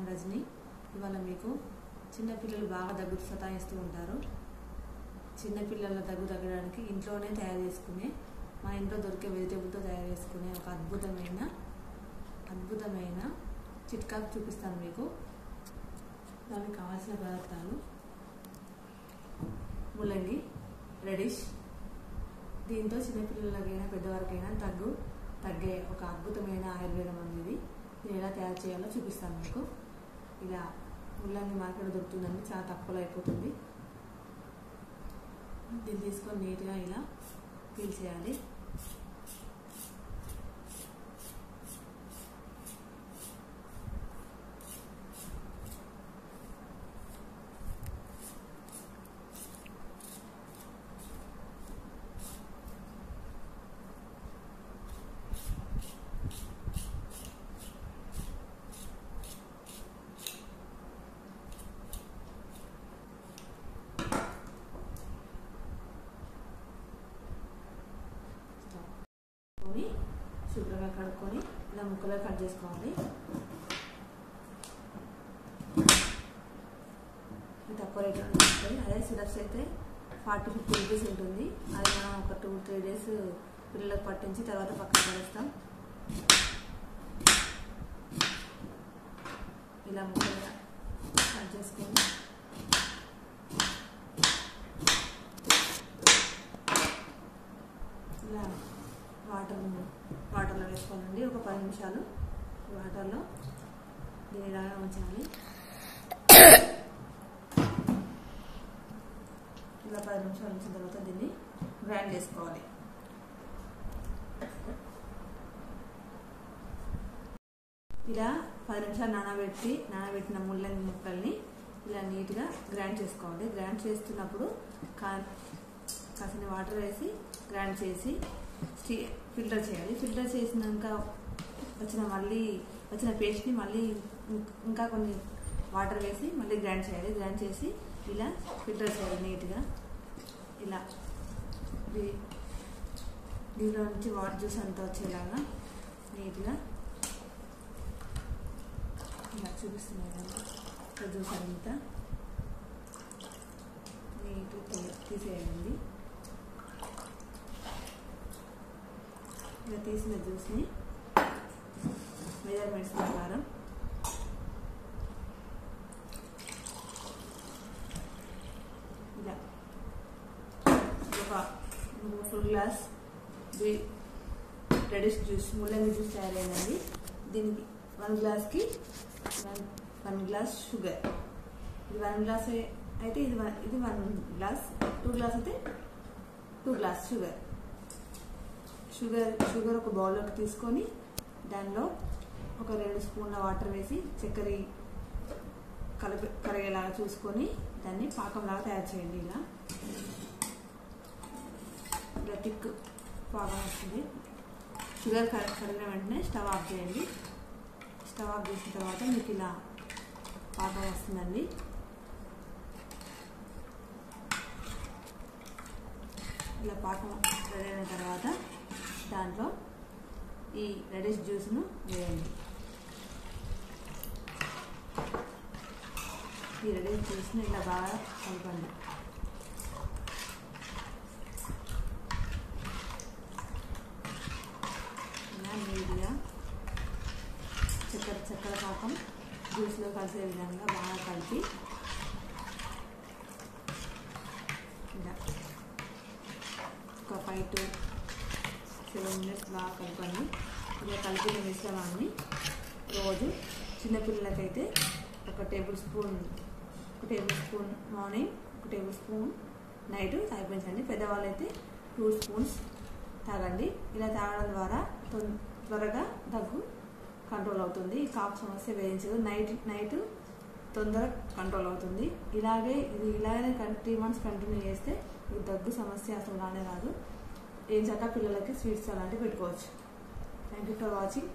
రజని. ఇవాళ మీకు చిన్నపిల్లలు బాగా దగ్గు సతాయిస్తూ ఉంటారు. చిన్నపిల్లల దగ్గు తగ్గడానికి ఇంట్లోనే తయారు చేసుకునే, మా ఇంట్లో దొరికే వెజిటేబుల్తో తయారు చేసుకునే ఒక అద్భుతమైన చిట్కా చూపిస్తాను మీకు. దానికి కావాల్సిన పదార్థాలు: ముల్లంగి, రెడిష్. దీంతో చిన్నపిల్లలకైనా పెద్దవారికైనా తగ్గే ఒక అద్భుతమైన ఆయుర్వేదం అనేది. ఇది ఎలా తయారు చేయాలో చూపిస్తాను మీకు. ఇలా ముల్లంగి మార్కెట్ దొరుకుతుందండి, చాలా తక్కువలో అయిపోతుంది. దీన్ని తీసుకొని నీట్గా ఇలా పీల్ చేయాలి. శుభ్రంగా కడుక్కొని ఇలా ముక్కలుగా కట్ చేసుకోవాలి. తక్కువ రేట్లో ఉంటుంది. అదే సిరప్స్ అయితే 40-50 రూపీస్ ఉంటుంది. అది మనం ఒక 2-3 డేస్ పిల్లలకు పట్టించి తర్వాత పక్కన పడేస్తాం. ఇలా ముక్కలుగా కట్ చేసుకొని ఇలా వాటర్లో వేసుకోవాలండి. ఒక 10 నిమిషాలు వాటర్లో దీన్ని ఇలాగా ఉంచాలి. ఇలా 10 నిమిషాలు ఉంచిన తర్వాత దీన్ని గ్రైండ్ చేసుకోవాలి. ఇలా 10 నిమిషాలు నానబెట్టిన ముల్లంగి ముక్కల్ని ఇలా నీట్గా గ్రైండ్ చేసుకోవాలి. గ్రైండ్ చేస్తున్నప్పుడు కాసిన వాటర్ వేసి గ్రైండ్ చేసి ఫిల్టర్ చేయాలి. ఫిల్టర్ చేసినాక వచ్చిన పేస్ట్ని మళ్ళీ ఇంకా కొన్ని వాటర్ వేసి మళ్ళీ గ్రైండ్ చేయాలి. గ్రైండ్ చేసి ఇలా ఫిల్టర్ చేయాలి నీట్గా. ఇలా దీంట్లో నుంచి వాటర్ జ్యూస్ అంతా వచ్చేలాగా నీట్గా ఇలా చూపిస్తున్నాను. జ్యూస్ అంతా నీట్గా తీసేయాలండి. ఇలా తీసిన జ్యూస్ని మెజర్మెంట్స్ ప్రకారం ఇలా ఒక ఫుల్ గ్లాస్ రెడిష్ జ్యూస్, ముల్లంగి జ్యూస్ తయారైందండి. దీనికి 1 గ్లాస్కి 1 గ్లాస్ షుగర్. ఇది 1 గ్లాస్ అయితే ఇది 1 గ్లాస్, 2 గ్లాస్ అయితే 2 గ్లాస్ షుగర్ ఒక బౌల్లోకి తీసుకొని దానిలో ఒక 2 స్పూన్ల వాటర్ వేసి చక్కెర కరిగేలాగా చూసుకొని దాన్ని పాకంలాగా తయారు చేయండి. ఇలా థిక్ పాకం వస్తుంది. షుగర్ కరిగిన వెంటనే స్టవ్ ఆఫ్ చేయండి. స్టవ్ ఆఫ్ చేసిన తర్వాత మీకు ఇలా పాకం వస్తుందండి. ఇలా పాకం రెడీ అయిన తర్వాత దాంట్లో ఈ రెడిష్ జ్యూస్ను వేయండి. ఈ రెడిష్ జ్యూస్ని ఇలా బాగా కలపండి. ఇలా నీట్గా చక్కెర పాకం జ్యూస్లో కలిసే విధంగా బాగా కలిపి ఇలా ఒక 5 to 7 minutes బాగా కలపండి. ఇలా కలిపిన మిశ్రమాన్ని రోజు చిన్నపిల్లలకైతే ఒక టేబుల్ స్పూన్ మార్నింగ్, ఒక టేబుల్ స్పూన్ నైట్ తాగిపించండి. పెద్దవాళ్ళైతే 2 స్పూన్స్ తాగండి. ఇలా తాగడం ద్వారా త్వరగా దగ్గు కంట్రోల్ అవుతుంది. ఈ కాఫ్ సమస్య వేయించదు. నైట్ తొందరగా కంట్రోల్ అవుతుంది. ఇలాగే 3 months కంటిన్యూ చేస్తే ఈ దగ్గు సమస్య అసలు రానే రాదు. ఏం చక్క పిల్లలకి స్వీట్స్ అలాంటివి పెట్టుకోవచ్చు. Thank you for watching.